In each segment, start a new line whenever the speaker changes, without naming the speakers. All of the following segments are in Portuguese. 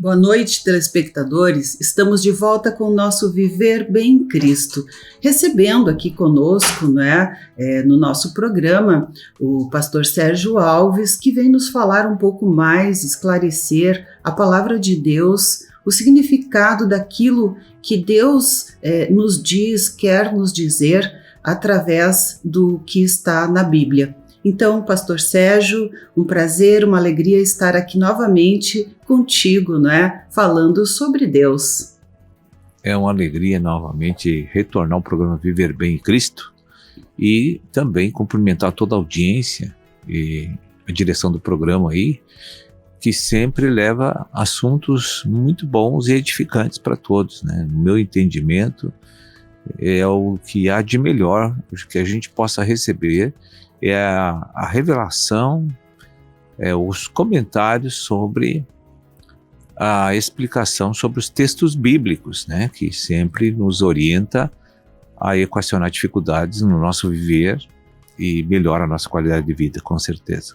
Boa noite, telespectadores. Estamos de volta com o nosso Viver Bem em Cristo, recebendo aqui conosco, no nosso programa, o pastor Sérgio Alves, que vem nos falar um pouco mais, esclarecer a palavra de Deus, o significado daquilo que Deus nos diz, quer nos dizer, através do que está na Bíblia. Então, pastor Sérgio, um prazer, uma alegria estar aqui novamente contigo, falando sobre Deus.
É uma alegria novamente retornar ao programa Viver Bem em Cristo e também cumprimentar toda a audiência e a direção do programa aí, que sempre leva assuntos muito bons e edificantes para todos, No meu entendimento, é o que há de melhor que a gente possa receber, é a revelação, os comentários sobre a explicação sobre os textos bíblicos, que sempre nos orienta a equacionar dificuldades no nosso viver e melhora a nossa qualidade de vida, com certeza.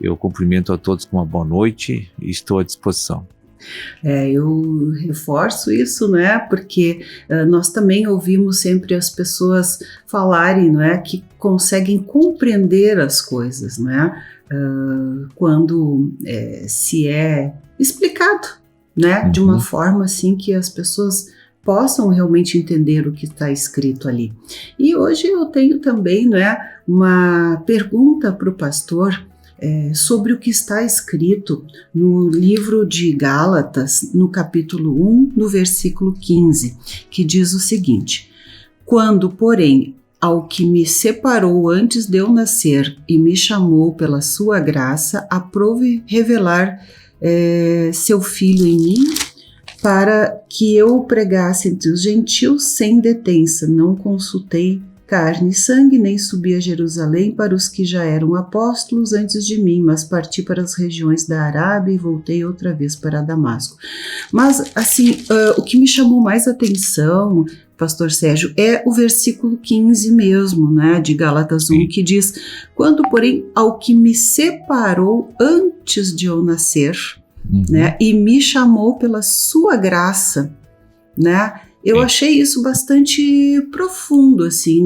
Eu cumprimento a todos com uma boa noite e estou à disposição.
Eu reforço isso, porque nós também ouvimos sempre as pessoas falarem, que conseguem compreender as coisas, quando se é explicado, de uma forma assim que as pessoas possam realmente entender o que está escrito ali. E hoje eu tenho também, uma pergunta para o pastor, sobre o que está escrito no livro de Gálatas, no capítulo 1, no versículo 15, que diz o seguinte: quando, porém, ao que me separou antes de eu nascer e me chamou pela sua graça, aprove revelar seu Filho em mim, para que eu o pregasse entre os gentios sem detença, não consultei carne e sangue, nem subi a Jerusalém para os que já eram apóstolos antes de mim, mas parti para as regiões da Arábia e voltei outra vez para Damasco. Mas, assim, o que me chamou mais atenção, pastor Sérgio, é o versículo 15 mesmo, de Gálatas 1, que diz: quando, porém, ao que me separou antes de eu nascer, e me chamou pela sua graça, eu achei isso bastante profundo, assim,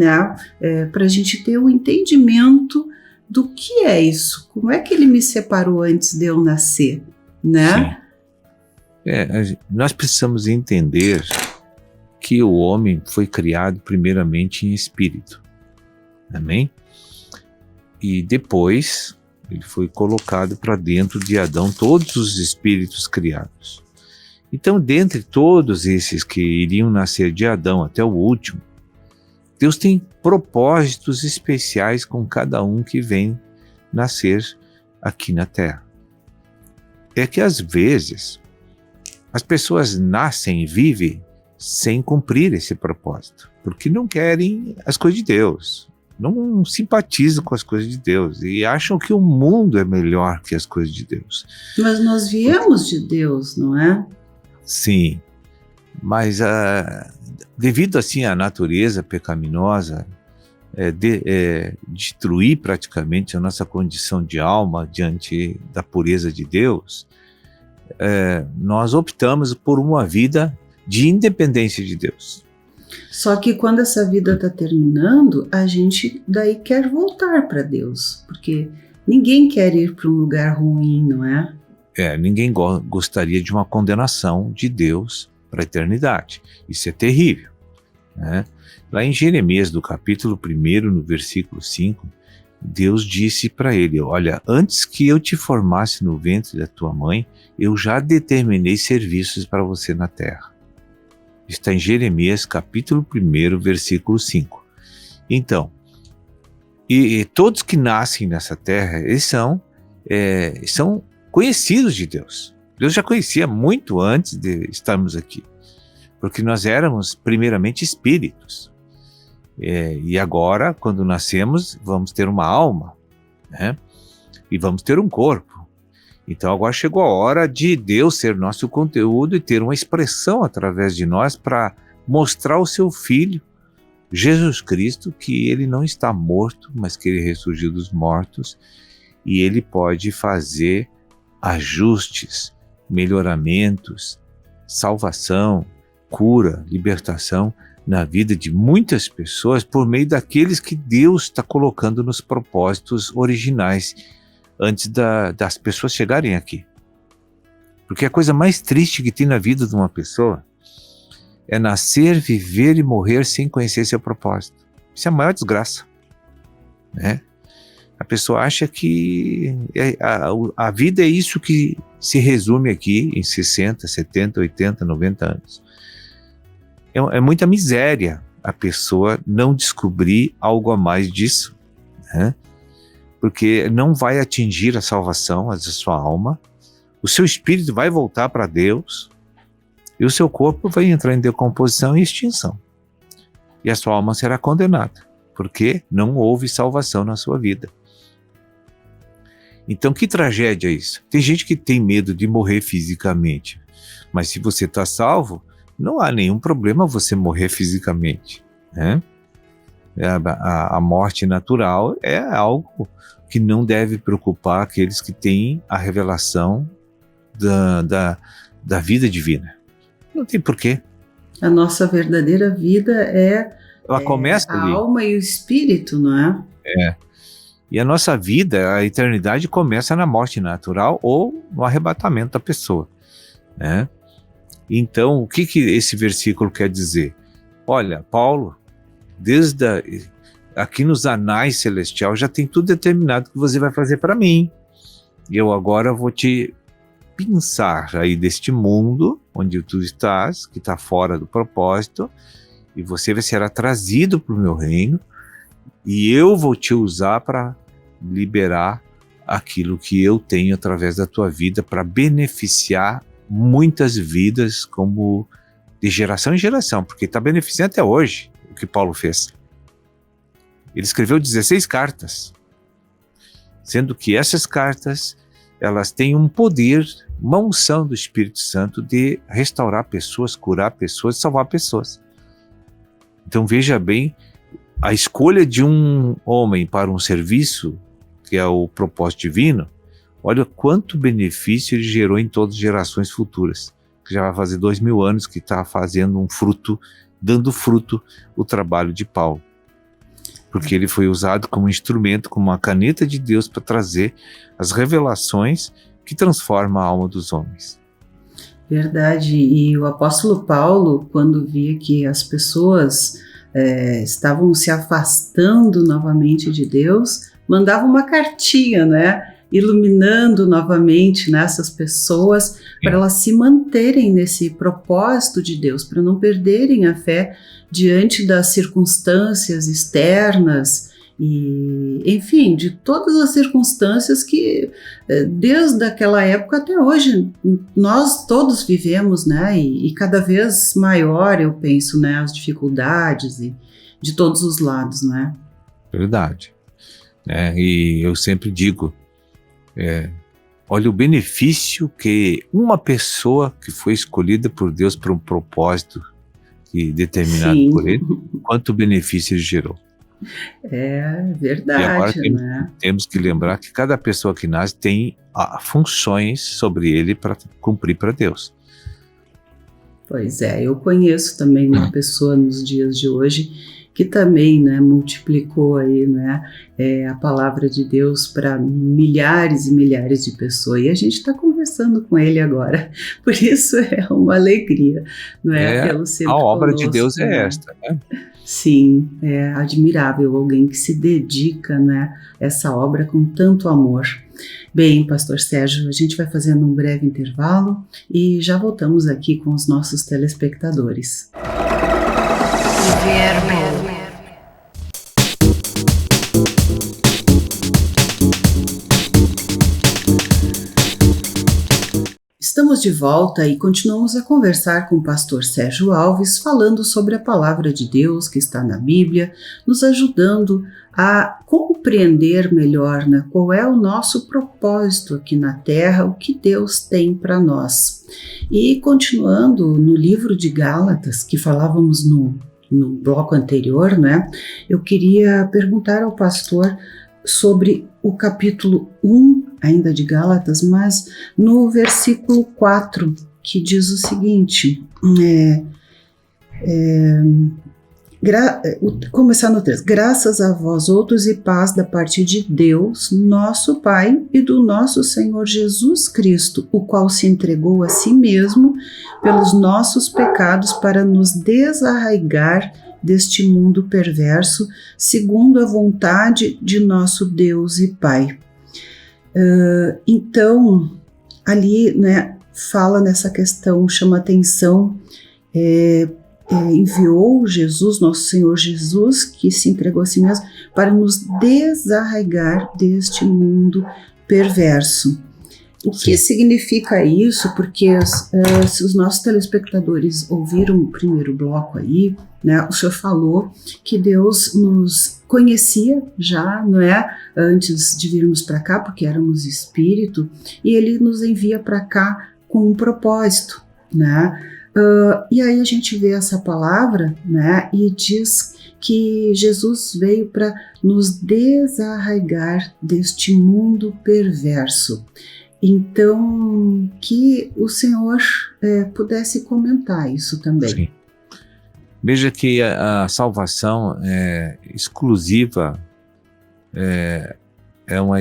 para a gente ter um entendimento do que é isso. Como é que ele me separou antes de eu nascer,
Nós precisamos entender que o homem foi criado primeiramente em espírito, amém? E depois ele foi colocado para dentro de Adão, todos os espíritos criados. Então, dentre todos esses que iriam nascer de Adão até o último, Deus tem propósitos especiais com cada um que vem nascer aqui na Terra. É que às vezes as pessoas nascem e vivem sem cumprir esse propósito, porque não querem as coisas de Deus, não simpatizam com as coisas de Deus e acham que o mundo é melhor que as coisas de Deus.
Mas nós viemos de Deus, não é?
Sim, mas devido assim à natureza pecaminosa, destruir praticamente a nossa condição de alma diante da pureza de Deus, nós optamos por uma vida de independência de Deus.
Só que quando essa vida está terminando, a gente daí quer voltar para Deus, porque ninguém quer ir para um lugar ruim, não é?
Ninguém gostaria de uma condenação de Deus para a eternidade. Isso é terrível, Lá em Jeremias, do capítulo 1, no versículo 5, Deus disse para ele: olha, antes que eu te formasse no ventre da tua mãe, eu já determinei serviços para você na terra. Está em Jeremias, capítulo 1, versículo 5. Então, e todos que nascem nessa terra, eles são conhecidos de Deus. Deus já conhecia muito antes de estarmos aqui, porque nós éramos primeiramente espíritos. E agora, quando nascemos, vamos ter uma alma, e vamos ter um corpo. Então agora chegou a hora de Deus ser nosso conteúdo e ter uma expressão através de nós para mostrar ao seu Filho, Jesus Cristo, que ele não está morto, mas que ele ressurgiu dos mortos, e ele pode fazer ajustes melhoramentos, salvação, cura, libertação na vida de muitas pessoas por meio daqueles que Deus está colocando nos propósitos originais antes das pessoas chegarem aqui. Porque a coisa mais triste que tem na vida de uma pessoa é nascer, viver e morrer sem conhecer seu propósito. Isso é a maior desgraça, né? A pessoa acha que a vida é isso que se resume aqui em 60, 70, 80, 90 anos. É muita miséria a pessoa não descobrir algo a mais disso, né? Porque não vai atingir a salvação, a sua alma, o seu espírito vai voltar para Deus e o seu corpo vai entrar em decomposição e extinção. E a sua alma será condenada, porque não houve salvação na sua vida. Então, que tragédia é isso? Tem gente que tem medo de morrer fisicamente, mas se você está salvo, não há nenhum problema você morrer fisicamente, né? A morte natural é algo que não deve preocupar aqueles que têm a revelação da vida divina. Não tem porquê.
A nossa verdadeira vida
Ela começa
a
ali.
alma e o espírito, não é?
E a nossa vida, a eternidade começa na morte natural ou no arrebatamento da pessoa, né? Então, o que esse versículo quer dizer? Olha, Paulo, aqui nos anais celestiais já tem tudo determinado que você vai fazer para mim. E eu agora vou te pinçar aí deste mundo onde tu estás, que está fora do propósito, e você será trazido para o meu reino, e eu vou te usar para liberar aquilo que eu tenho através da tua vida para beneficiar muitas vidas, como de geração em geração, porque está beneficiando até hoje o que Paulo fez. Ele escreveu 16 cartas, sendo que essas cartas, elas têm um poder, uma unção do Espírito Santo de restaurar pessoas, curar pessoas, salvar pessoas. Então veja bem, a escolha de um homem para um serviço, que é o propósito divino, olha quanto benefício ele gerou em todas as gerações futuras, que já vai fazer 2000 anos que está fazendo um fruto, dando fruto o trabalho de Paulo. Porque ele foi usado como instrumento, como uma caneta de Deus para trazer as revelações que transformam a alma dos homens.
Verdade, e o apóstolo Paulo, quando via que as pessoas estavam se afastando novamente de Deus, mandava uma cartinha, né? Iluminando novamente nessas pessoas para elas se manterem nesse propósito de Deus, para não perderem a fé diante das circunstâncias externas e, enfim, de todas as circunstâncias que desde aquela época até hoje nós todos vivemos, né? E cada vez maior, eu penso, né? As dificuldades e de todos os lados, né?
Verdade. E eu sempre digo, olha o benefício que uma pessoa que foi escolhida por Deus para um propósito determinado Sim. por ele, quanto benefício ele gerou.
É verdade,
e agora
né?
Temos que lembrar que cada pessoa que nasce tem funções sobre ele para cumprir para Deus.
Pois é, eu conheço também uma pessoa nos dias de hoje que também, né, multiplicou aí, né, a palavra de Deus para milhares e milhares de pessoas, e a gente está conversando com ele agora, por isso é uma alegria, não é? Pelo sempre
a obra
conosco,
de Deus é
né?
esta, né?
Sim, é admirável alguém que se dedica, né, a essa obra com tanto amor. Bem, pastor Sérgio, a gente vai fazendo um breve intervalo e já voltamos aqui com os nossos telespectadores. Estamos de volta e continuamos a conversar com o pastor Sérgio Alves, falando sobre a palavra de Deus que está na Bíblia, nos ajudando a compreender melhor, né, qual é o nosso propósito aqui na Terra, o que Deus tem para nós. E continuando no livro de Gálatas, que falávamos no bloco anterior, né, eu queria perguntar ao pastor sobre o capítulo 1, ainda de Gálatas, mas no versículo 4, que diz o seguinte, começar no 3, graças a vós outros e paz da parte de Deus, nosso Pai, e do nosso Senhor Jesus Cristo, o qual se entregou a si mesmo pelos nossos pecados para nos desarraigar deste mundo perverso, segundo a vontade de nosso Deus e Pai. Então, ali, né, fala nessa questão, chama atenção, enviou Jesus, nosso Senhor Jesus, que se entregou a si mesmo, para nos desarraigar deste mundo perverso. O que significa isso? Porque se os nossos telespectadores ouviram o primeiro bloco aí, né, o senhor falou que Deus nos conhecia já, não é? Antes de virmos para cá, porque éramos espírito, e Ele nos envia para cá com um propósito, né? E aí a gente vê essa palavra, né, e diz que Jesus veio para nos desarraigar deste mundo perverso. Então, que o Senhor pudesse comentar isso também.
Sim. Veja que a salvação é exclusiva, é um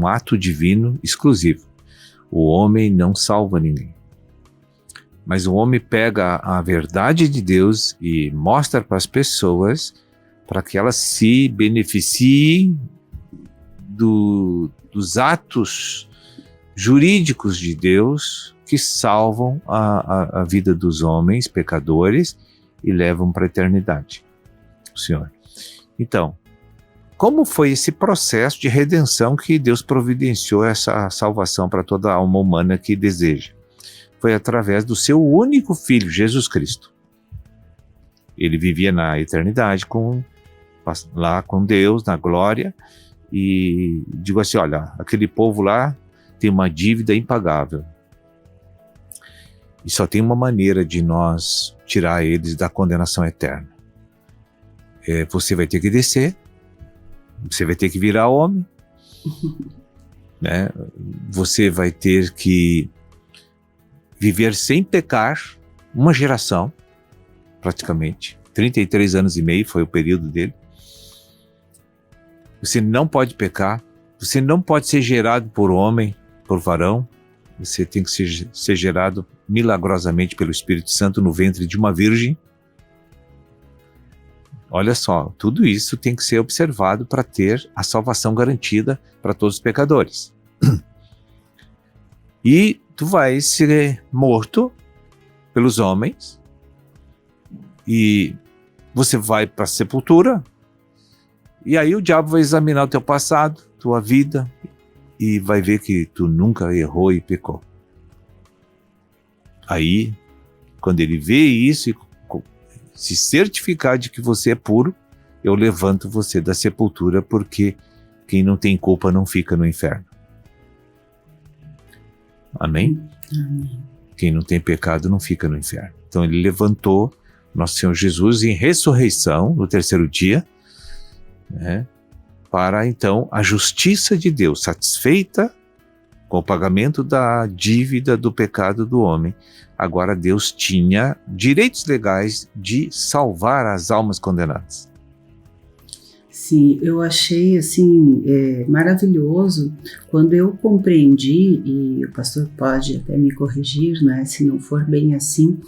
ato divino exclusivo. O homem não salva ninguém. Mas o homem pega a verdade de Deus e mostra para as pessoas para que elas se beneficiem dos atos jurídicos de Deus que salvam a vida dos homens pecadores e levam para a eternidade, Senhor. Então, como foi esse processo de redenção que Deus providenciou essa salvação para toda a alma humana que deseja? Foi através do seu único Filho, Jesus Cristo. Ele vivia na eternidade lá com Deus, na glória, e digo assim, olha, aquele povo lá tem uma dívida impagável. E só tem uma maneira de nós tirar eles da condenação eterna. Você vai ter que descer, você vai ter que virar homem, né? Você vai ter que viver sem pecar uma geração, praticamente. 33 anos e meio foi o período dele. Você não pode pecar, você não pode ser gerado por homem, por varão. Você tem que ser gerado milagrosamente pelo Espírito Santo no ventre de uma virgem. Olha só, tudo isso tem que ser observado para ter a salvação garantida para todos os pecadores. E tu vais ser morto pelos homens e você vai para a sepultura, e aí o diabo vai examinar o teu passado, tua vida, e vai ver que tu nunca errou e pecou. Aí, quando ele vê isso e se certificar de que você é puro, eu levanto você da sepultura, porque quem não tem culpa não fica no inferno. Amém?
Amém.
Quem não tem pecado não fica no inferno. Então ele levantou nosso Senhor Jesus em ressurreição no terceiro dia, né, para então a justiça de Deus, satisfeita com o pagamento da dívida do pecado do homem. Agora Deus tinha direitos legais de salvar as almas condenadas.
Sim, eu achei assim maravilhoso quando eu compreendi, e o pastor pode até me corrigir, né, se não for bem assim,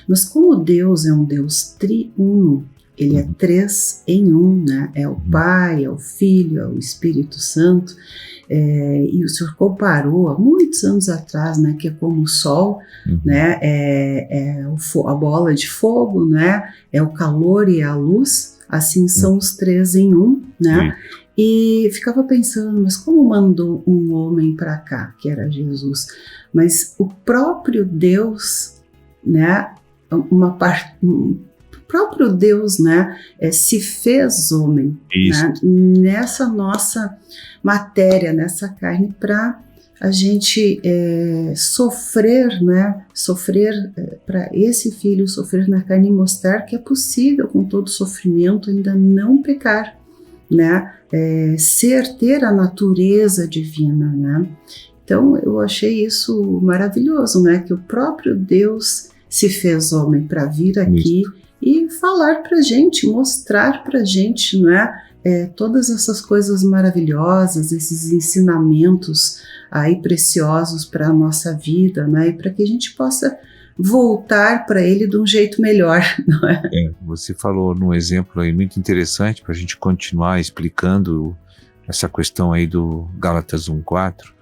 mas como Deus é um Deus triuno, Ele é 3 em 1, né? É o Pai, é o Filho, é o Espírito Santo, e o Senhor comparou há muitos anos atrás, né, que é como o sol, né, a bola de fogo, né, é o calor e a luz, assim são os 3 em 1, né? E ficava pensando, mas como mandou um homem para cá, que era Jesus? Mas o próprio Deus, né, o próprio Deus, né, se fez homem, né, nessa nossa matéria, nessa carne, para a gente sofrer, né, para esse filho sofrer na carne e mostrar que é possível, com todo sofrimento, ainda não pecar, né, ter a natureza divina, né? Então eu achei isso maravilhoso, né, que o próprio Deus se fez homem para vir aqui e falar para a gente, mostrar para a gente, não é, todas essas coisas maravilhosas, esses ensinamentos aí preciosos para a nossa vida, né, e para que a gente possa voltar para ele de um jeito melhor, não é?
Você falou num exemplo aí muito interessante para a gente continuar explicando essa questão aí do Gálatas 1:4.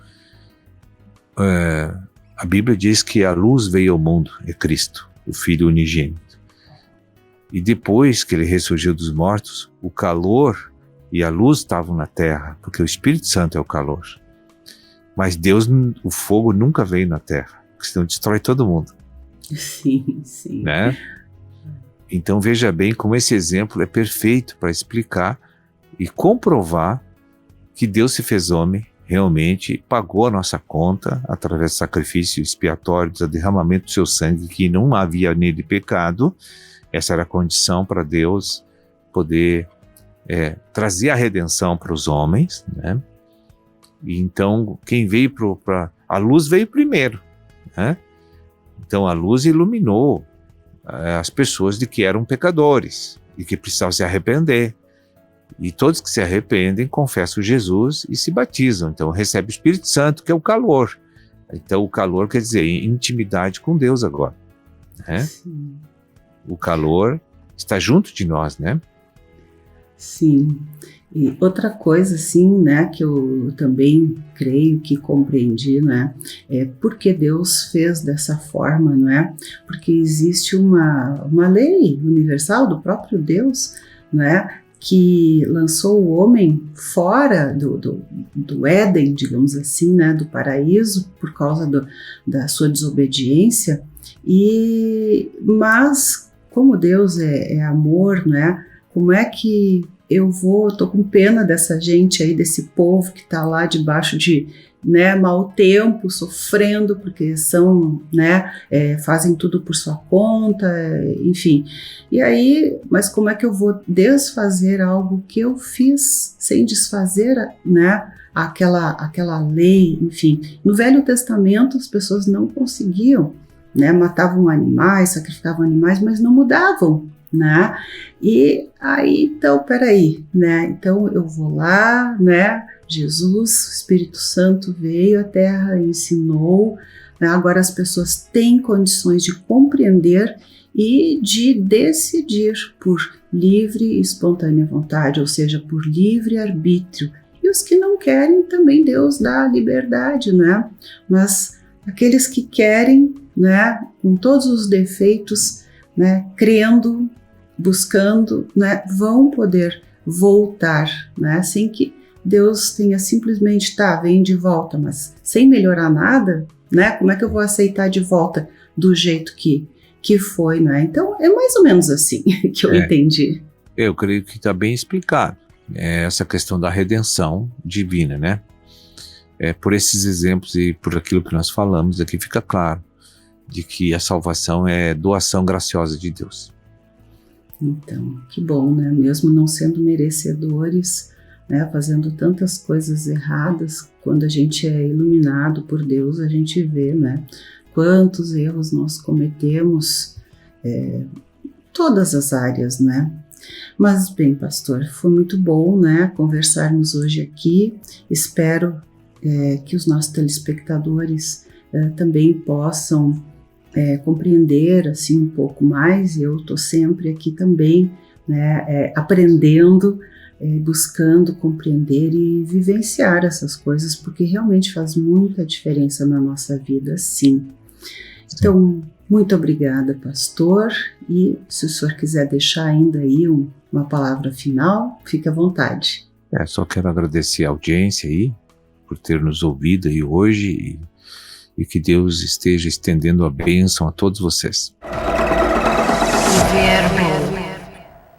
A Bíblia diz que a luz veio ao mundo, é Cristo, o Filho unigênito. E depois que ele ressurgiu dos mortos, o calor e a luz estavam na terra, porque o Espírito Santo é o calor. Mas Deus, o fogo nunca veio na terra, porque senão destrói todo mundo.
Sim, sim.
Né? Então veja bem como esse exemplo é perfeito para explicar e comprovar que Deus se fez homem, realmente pagou a nossa conta através do sacrifício expiatório, do derramamento do seu sangue, que não havia nele pecado. Essa era a condição para Deus poder trazer a redenção para os homens, né? E então quem veio a luz veio primeiro, né? Então a luz iluminou as pessoas de que eram pecadores e que precisavam se arrepender. E todos que se arrependem confessam Jesus e se batizam. Então recebe o Espírito Santo, que é o calor. Então o calor quer dizer intimidade com Deus agora, né?
Sim.
O calor está junto de nós, né?
Sim. E outra coisa, assim, né, que eu também creio que compreendi, né, é porque Deus fez dessa forma, não é? Porque existe uma lei universal do próprio Deus, né, que lançou o homem fora do Éden, digamos assim, né, do paraíso, por causa da sua desobediência. Mas como Deus é amor, né, como é que tô com pena dessa gente aí, desse povo que está lá debaixo de, né, mau tempo, sofrendo, porque são, né, fazem tudo por sua conta, enfim. E aí, mas como é que eu vou desfazer algo que eu fiz sem desfazer, né, aquela lei, enfim. No Velho Testamento as pessoas não conseguiam, né, matavam animais, sacrificavam animais, mas não mudavam, né? E aí, então, peraí, né? Então eu vou lá, né? Jesus, o Espírito Santo veio à Terra, ensinou, né? Agora as pessoas têm condições de compreender e de decidir por livre e espontânea vontade, ou seja, por livre arbítrio. E os que não querem, também Deus dá a liberdade, né? Mas aqueles que querem, né, com todos os defeitos, né, crendo, buscando, né, vão poder voltar, né, sem que Deus tenha simplesmente, vem de volta, mas sem melhorar nada, né, como é que eu vou aceitar de volta do jeito que foi, né? Então é mais ou menos assim que eu entendi.
Eu creio que está bem explicado, essa questão da redenção divina, né? Por esses exemplos e por aquilo que nós falamos aqui fica claro de que a salvação é doação graciosa de Deus.
Então, que bom, né? Mesmo não sendo merecedores, né? Fazendo tantas coisas erradas, quando a gente é iluminado por Deus, a gente vê, né? Quantos erros nós cometemos, todas as áreas, né? Mas bem, pastor, foi muito bom, né? Conversarmos hoje aqui. Espero que os nossos telespectadores também possam compreender assim um pouco mais. Eu estou sempre aqui também, né, aprendendo, buscando compreender e vivenciar essas coisas, porque realmente faz muita diferença na nossa vida, sim. Então, muito obrigada, pastor, e se o senhor quiser deixar ainda aí uma palavra final, fique à vontade.
Só quero agradecer a audiência aí, por ter nos ouvido aí hoje e que Deus esteja estendendo a bênção a todos vocês.
Viver bem.